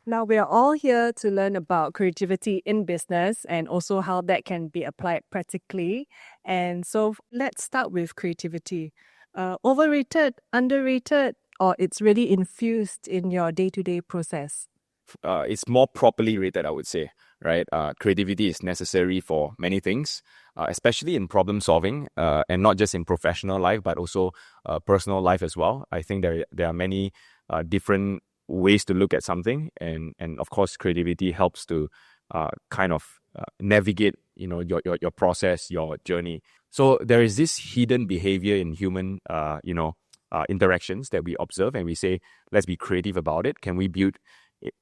Now, we are all here to learn about creativity in business and also how that can be applied practically. And so let's start with creativity. Overrated, underrated, or it's really infused in your day-to-day process? It's more properly rated, I would say, right? Creativity is necessary for many things, especially in problem solving, and not just in professional life, but also personal life as well. I think there are many different ways to look at something, and of course, creativity helps to kind of navigate, your process, your journey. So there is this hidden behavior in human, interactions that we observe, and we say, let's be creative about it. Can we build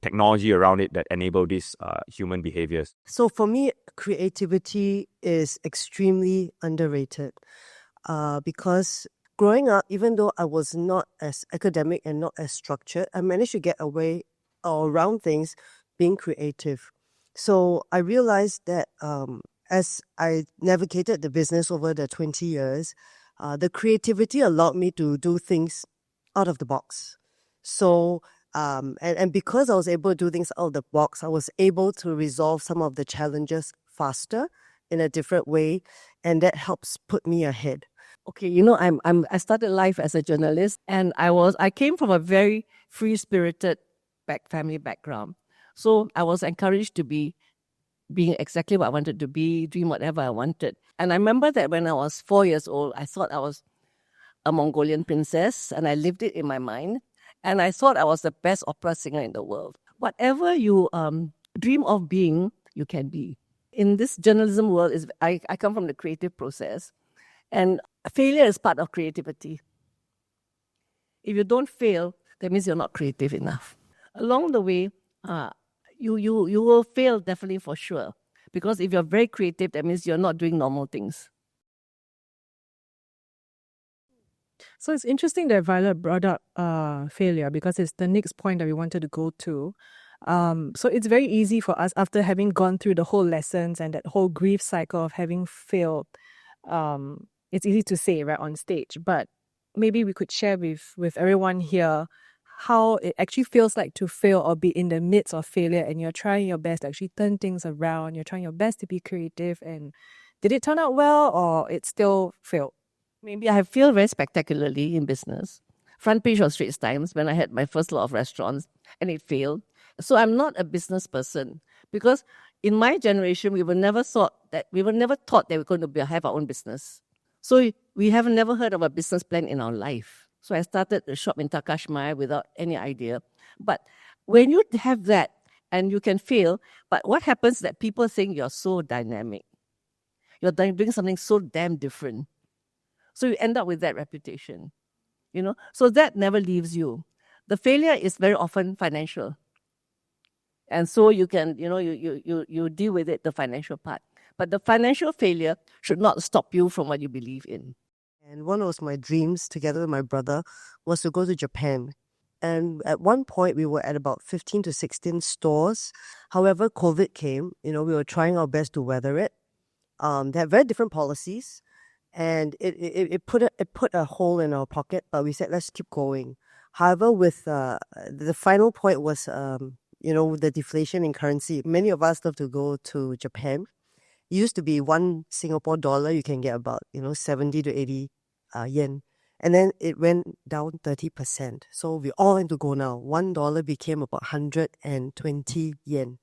technology around it that enable these human behaviors? So for me, creativity is extremely underrated because growing up, even though I was not as academic and not as structured, I managed to get away or around things being creative. So I realized that as I navigated the business over the 20 years, the creativity allowed me to do things out of the box. So and because I was able to do things out of the box, I was able to resolve some of the challenges faster in a different way, and that helps put me ahead. Okay, I started life as a journalist, and I came from a very free-spirited family background. So I was encouraged to being exactly what I wanted to be, dream whatever I wanted. And I remember that when I was 4 years old, I thought I was a Mongolian princess, and I lived it in my mind. And I thought I was the best opera singer in the world. Whatever you dream of being, you can be. In this journalism world, I come from the creative process. And failure is part of creativity. If you don't fail, that means you're not creative enough. Along the way, you will fail definitely for sure. Because if you're very creative, that means you're not doing normal things. So it's interesting that Violet brought up failure because it's the next point that we wanted to go to. So it's very easy for us after having gone through the whole lessons and that whole grief cycle of having failed. It's easy to say right on stage, but maybe we could share with everyone here how it actually feels like to fail or be in the midst of failure, and you're trying your best to actually turn things around. You're trying your best to be creative, and did it turn out well or it still failed? Maybe I have failed very spectacularly in business. Front page of Straits Times when I had my first lot of restaurants and it failed. So I'm not a business person because in my generation, we were never taught that we're going to have our own business. So we have never heard of a business plan in our life. So I started a shop in Takashmaya without any idea. But when you have that and you can fail, but what happens is that people think you're so dynamic. You're doing something so damn different. So you end up with that reputation, So that never leaves you. The failure is very often financial. And so you can, you deal with it, the financial part. But the financial failure should not stop you from what you believe in. And one of my dreams, together with my brother, was to go to Japan. And at one point, we were at about 15 to 16 stores. However, COVID came. We were trying our best to weather it. They had very different policies. And it put a hole in our pocket, but we said, let's keep going. However, with the final point was, the deflation in currency. Many of us love to go to Japan. It used to be 1 Singapore dollar, you can get about, 70 to 80 yen. And then it went down 30%. So we all want to go now. $1 became about 120 yen.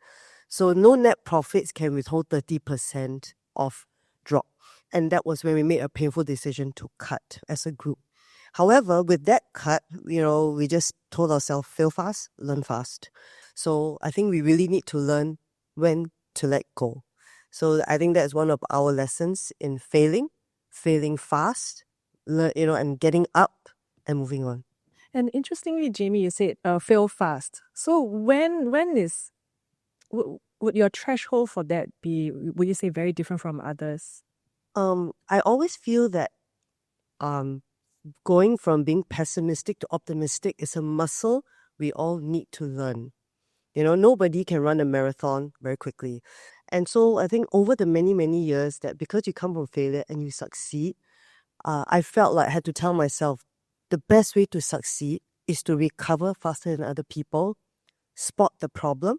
So no net profits can withhold 30% of drop. And that was when we made a painful decision to cut as a group. However, with that cut, we just told ourselves, fail fast, learn fast. So I think we really need to learn when to let go. So I think that's one of our lessons in failing fast, and getting up and moving on. And interestingly, Jamie, you said fail fast. So would your threshold for that be, would you say, very different from others? I always feel that going from being pessimistic to optimistic is a muscle we all need to learn. Nobody can run a marathon very quickly. And so I think over the many, many years that because you come from failure and you succeed, I felt like I had to tell myself the best way to succeed is to recover faster than other people, spot the problem.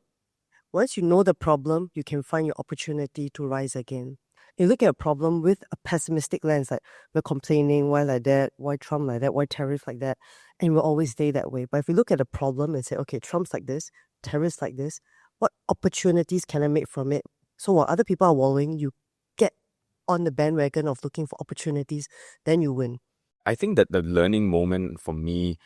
Once you know the problem, you can find your opportunity to rise again. You look at a problem with a pessimistic lens, like we're complaining, why like that, why Trump like that, why tariff like that, and we'll always stay that way. But if you look at a problem and say, okay, Trump's like this, tariffs like this, what opportunities can I make from it? So while other people are wallowing, you get on the bandwagon of looking for opportunities, then you win. I think that the learning moment for me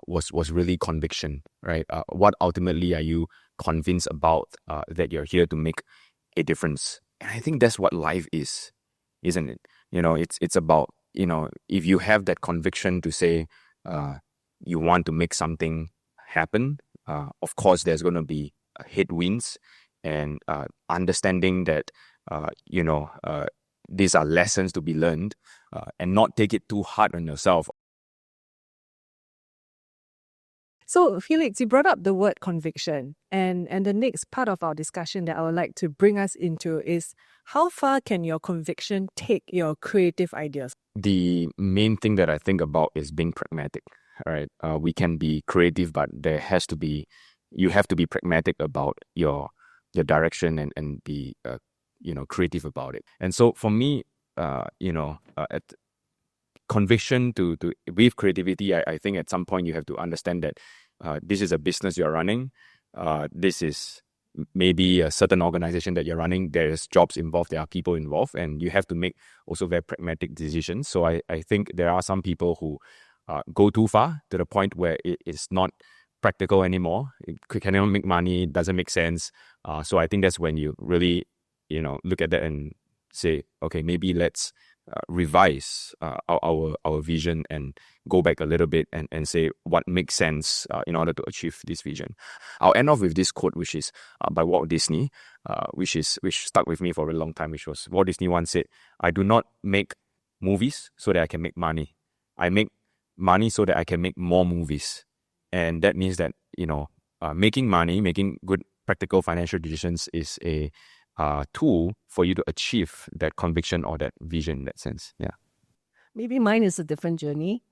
was really conviction, right? What ultimately are you convinced about that you're here to make a difference? And I think that's what life is, isn't it? It's about, if you have that conviction to say you want to make something happen, of course there's going to be headwinds, and understanding that, these are lessons to be learned, and not take it too hard on yourself. So, Felix, you brought up the word conviction, and the next part of our discussion that I would like to bring us into is how far can your conviction take your creative ideas? The main thing that I think about is being pragmatic, right? We can be creative, but you have to be pragmatic about your direction, and be creative about it. And so for me, at conviction with creativity, I think at some point you have to understand that this is a business you're running. This is maybe a certain organization that you're running. There's jobs involved, there are people involved, and you have to make also very pragmatic decisions. So I think there are some people who go too far to the point where it is not practical anymore. It cannot make money, it doesn't make sense. So I think that's when you really, look at that and say, okay, maybe let's revise our vision and go back a little bit and say what makes sense in order to achieve this vision. I'll end off with this quote, which is by Walt Disney, which stuck with me for a long time, which was Walt Disney once said, "I do not make movies so that I can make money. I make money so that I can make more movies." And that means that, making money, making good practical financial decisions is a tool for you to achieve that conviction or that vision in that sense. Yeah. Maybe mine is a different journey.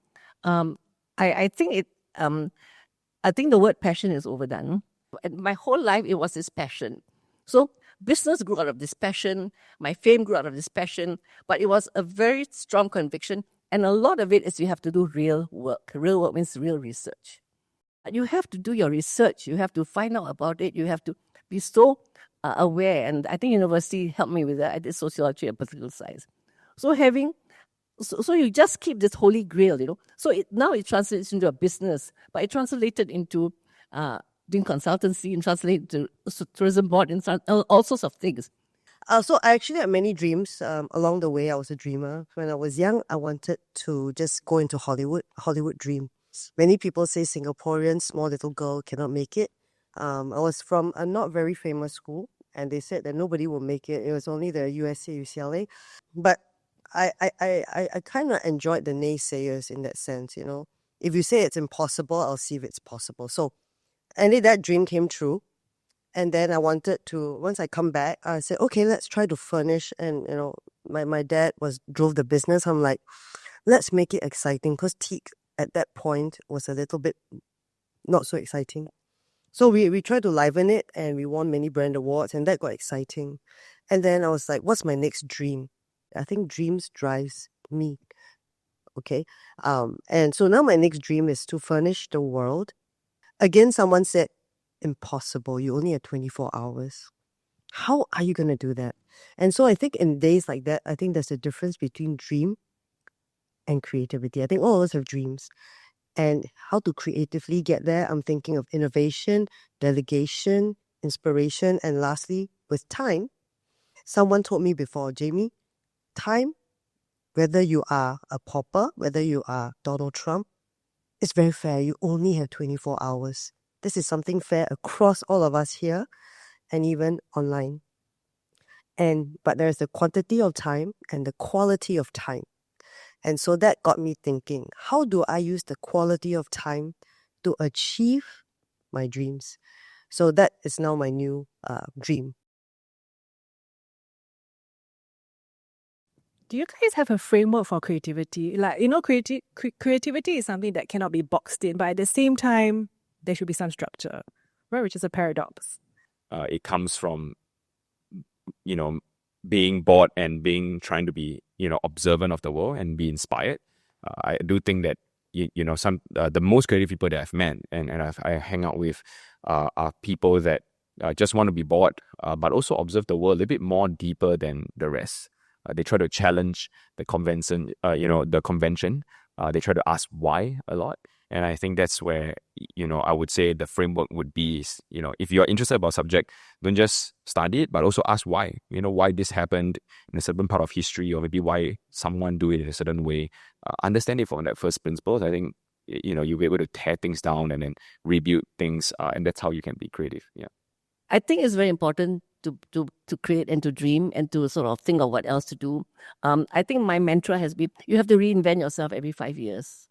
I think the word passion is overdone. And my whole life, it was this passion. So business grew out of this passion. My fame grew out of this passion. But it was a very strong conviction. And a lot of it is you have to do real work. Real work means real research. You have to do your research. You have to find out about it. You have to be so aware. And I think university helped me with that. I did sociology and political science. So you just keep this holy grail, So now it translates into a business, but it translated into doing consultancy, and translated to tourism board, and all sorts of things. So I actually had many dreams along the way. I was a dreamer. When I was young, I wanted to just go into Hollywood dream. Many people say Singaporean small little girl cannot make it. I was from a not very famous school, and they said that nobody will make it. It was only the USA, UCLA. But I kind of enjoyed the naysayers in that sense, If you say it's impossible, I'll see if it's possible. So, and that dream came true. And then I wanted to, once I come back, I said, okay, let's try to furnish. And, my dad drove the business. I'm like, let's make it exciting, because teak at that point was a little bit not so exciting. So we tried to liven it, and we won many brand awards, and that got exciting. And then I was like, what's my next dream? I think dreams drives me. Okay. And so now my next dream is to furnish the world. Again, someone said, impossible. You only have 24 hours. How are you going to do that? And so I think in days like that, I think there's a difference between dream and creativity. I think all of us have dreams. And how to creatively get there, I'm thinking of innovation, delegation, inspiration, and lastly, with time. Someone told me before, Jamie, time, whether you are a pauper, whether you are Donald Trump, it's very fair. You only have 24 hours. This is something fair across all of us here and even online. But there's the quantity of time and the quality of time. And so that got me thinking, how do I use the quality of time to achieve my dreams? So that is now my new dream. Do you guys have a framework for creativity? Like, creativity is something that cannot be boxed in, but at the same time, there should be some structure. right? Which is a paradox. It comes from, you know, being bored and trying to be, you know, observant of the world and be inspired. I do think that, you know, the most creative people that I've met and I hang out with are people that just want to be bored, but also observe the world a little bit more deeper than the rest. They try to challenge the convention, the convention. They try to ask why a lot. And I think that's where, you know, I would say the framework would be, you know, if you're interested about subject, don't just study it, but also ask why, you know, why this happened in a certain part of history, or maybe why someone do it in a certain way. Understand it from that first principles. I think, you know, you'll be able to tear things down and then rebuild things. And that's how you can be creative. Yeah. I think it's very important to create and to dream and to sort of think of what else to do. I think my mantra has been, you have to reinvent yourself every 5 years.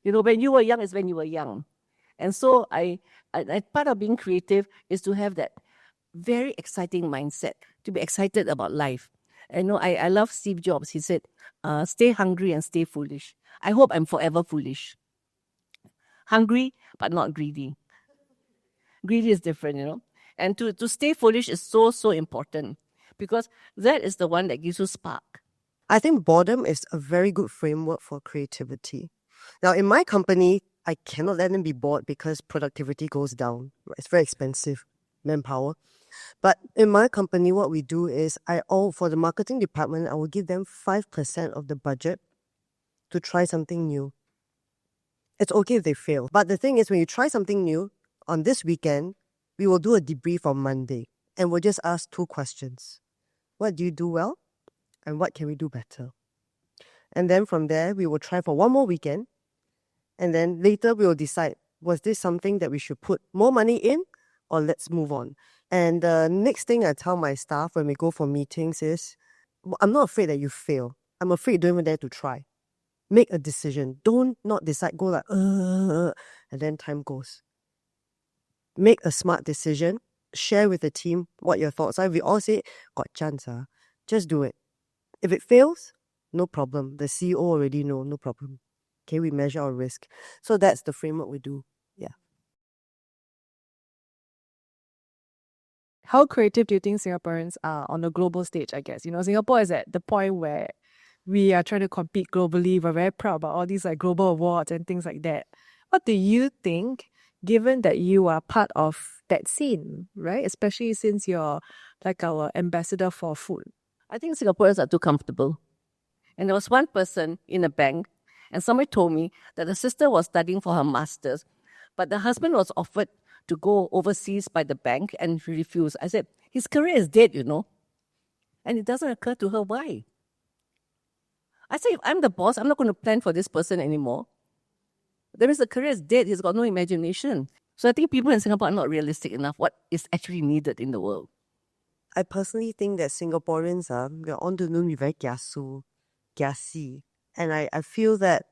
You know, when you were young is when you were young. And so I part of being creative is to have that very exciting mindset, to be excited about life. I know I love Steve Jobs. He said, stay hungry and stay foolish. I hope I'm forever foolish. Hungry, but not greedy. Greedy is different, you know. And to stay foolish is so, so important, because that is the one that gives you spark. I think boredom is a very good framework for creativity. Now, in my company, I cannot let them be bored because productivity goes down. It's very expensive, manpower. But in my company, what we do is for the marketing department, I will give them 5% of the budget to try something new. It's okay if they fail. But the thing is, when you try something new, on this weekend, we will do a debrief on Monday. And we'll just ask 2 questions. What do you do well? And what can we do better? And then from there, we will try for 1 more weekend. And then later we will decide, was this something that we should put more money in, or let's move on? And the next thing I tell my staff when we go for meetings is, I'm not afraid that you fail. I'm afraid you don't even dare to try. Make a decision. Don't not decide, go like, and then time goes. Make a smart decision. Share with the team what your thoughts are. If we all say, got chance, just do it. If it fails, no problem. The CEO already know, no problem. Okay, we measure our risk. So that's the framework we do. Yeah. How creative do you think Singaporeans are on the global stage, I guess? You know, Singapore is at the point where we are trying to compete globally. We're very proud about all these like global awards and things like that. What do you think, given that you are part of that scene, right? Especially since you're like our ambassador for food. I think Singaporeans are too comfortable. And there was one person in a bank, and somebody told me that the sister was studying for her master's, but the husband was offered to go overseas by the bank and she refused. I said, his career is dead, you know. And it doesn't occur to her why. I said, if I'm the boss, I'm not going to plan for this person anymore. That means the career is dead. He's got no imagination. So I think people in Singapore are not realistic enough what is actually needed in the world. I personally think that Singaporeans we're on to know me very kiasi. And I feel that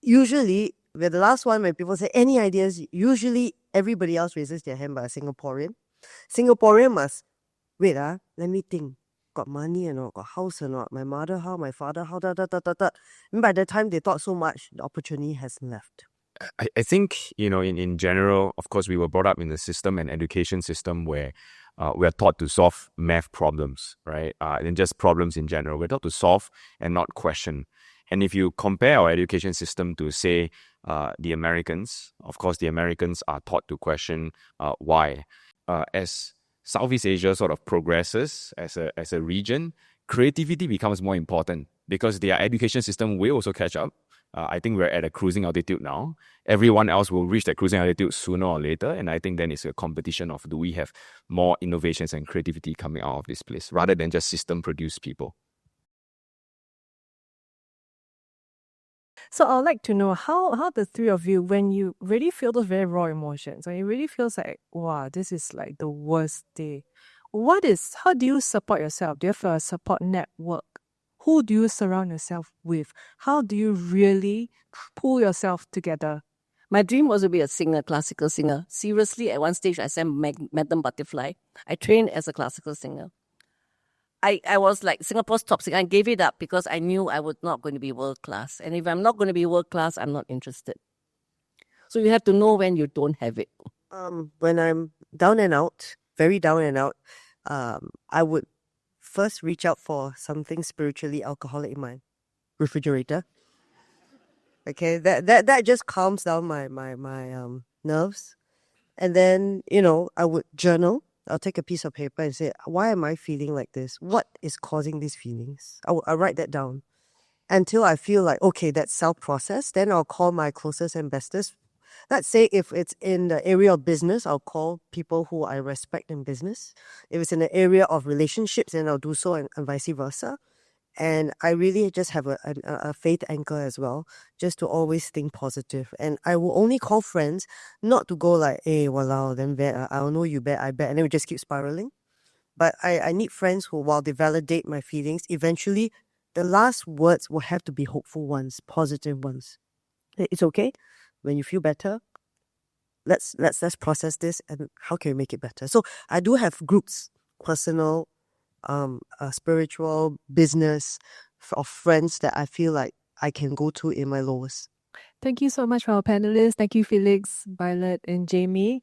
usually we're the last one when people say any ideas, usually everybody else raises their hand but a Singaporean. Singaporean must wait, let me think. Got money or not, got house or not, my mother how, my father how, And by the time they thought so much, the opportunity has left. I think, you know, in general, of course, we were brought up in the system and education system where we are taught to solve math problems, right? And just problems in general. We're taught to solve and not question. And if you compare our education system to, say, the Americans, of course, the Americans are taught to question why. As Southeast Asia sort of progresses as a region, creativity becomes more important because their education system will also catch up. I think we're at a cruising altitude now. Everyone else will reach that cruising altitude sooner or later. And I think then it's a competition of, do we have more innovations and creativity coming out of this place rather than just system-produced people. So I'd like to know how the three of you, when you really feel those very raw emotions, when it really feels like, wow, this is like the worst day, how do you support yourself? Do you have a support network? Who do you surround yourself with? How do you really pull yourself together? My dream was to be a singer, classical singer. Seriously, at one stage I sang Madam Butterfly. I trained as a classical singer. I was like Singapore's top singer. I gave it up because I knew I was not going to be world class. And if I'm not going to be world class, I'm not interested. So you have to know when you don't have it. When I'm down and out, very down and out, I would first reach out for something spiritually alcoholic in my refrigerator. Okay, that just calms down my nerves. And then, I would journal. I'll take a piece of paper and say, why am I feeling like this? What is causing these feelings? I'll write that down until I feel like, okay, that's self-processed. Then I'll call my closest investors. Let's say if it's in the area of business, I'll call people who I respect in business. If it's in the area of relationships, then I'll do so, and vice versa. And I really just have a faith anchor as well, just to always think positive. And I will only call friends, not to go like, hey, walao, then bad, I don't know you bet, I bet, and then we just keep spiraling. But I need friends who, while they validate my feelings, eventually the last words will have to be hopeful ones, positive ones. It's okay. When you feel better, let's process this, and how can we make it better? So I do have groups, personal, spiritual, business, of friends that I feel like I can go to in my lowest. Thank you so much for our panelists. Thank you, Felix, Violet, and Jamie.